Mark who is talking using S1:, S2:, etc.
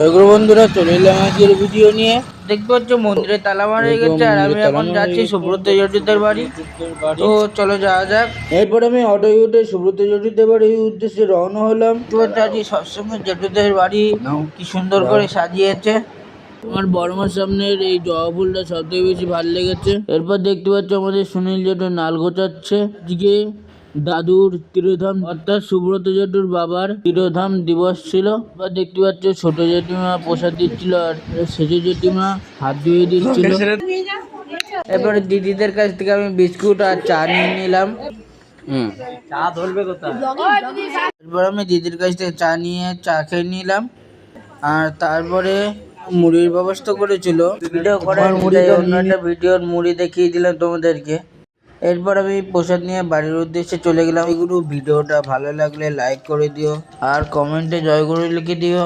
S1: জয়গুরু বন্ধুরা, চলে এলাম আজকের ভিডিও নিয়ে। দেখতে পাচ্ছ মন্দিরে তালা মারা হয়ে গেছে, আর আমি এখন যাচ্ছি সুব্রত জটিদের বাড়ি। তো চলো যাওয়া যাক। এরপর আমি অটোয় উঠে সুব্রত জটিদের বাড়ির উদ্দেশ্যে রওনা হলাম। দেখতে পাচ্ছ আজকে সবসময় জটিদের বাড়ি কি সুন্দর করে সাজিয়েছে। আমার বড়মার সামনের এই জবা ফুলটা সব থেকে বেশি ভালো লেগেছে। এরপর দেখতে পাচ্ছ আমাদের সুনীল জেঠু নাল গোছাচ্ছে। এদিকে দাদুর তিরোধাম অর্থাৎ সুব্রত জেঠুর বাবার তিরোধাম দিবস ছিল। এবার দেখতে পাচ্ছ ছোট জেঠিমা প্রসাদ দিচ্ছিল, আর সেজ জেঠিমা হাত ধুয়ে দিচ্ছিল। এরপরে দিদিদের কাছ থেকে আমি বিস্কুট আর চা নিয়ে নিলাম। এরপর আমি দিদির কাছ থেকে চা খেয়ে নিলাম, আর তারপরে মুড়ির ব্যবস্থা করেছিল। ভিডিও করার অন্য একটা ভিডিওর মুড়ি দেখিয়ে দিলাম তোমাদেরকে। এরপর আমি প্রসাদ নিয়ে বাড়ির উদ্দেশ্যে চলে গেলাম। এগুলো ভিডিওটা ভালো লাগলে লাইক করে দিও, আর কমেন্টে জয়গুরু লিখে দিও।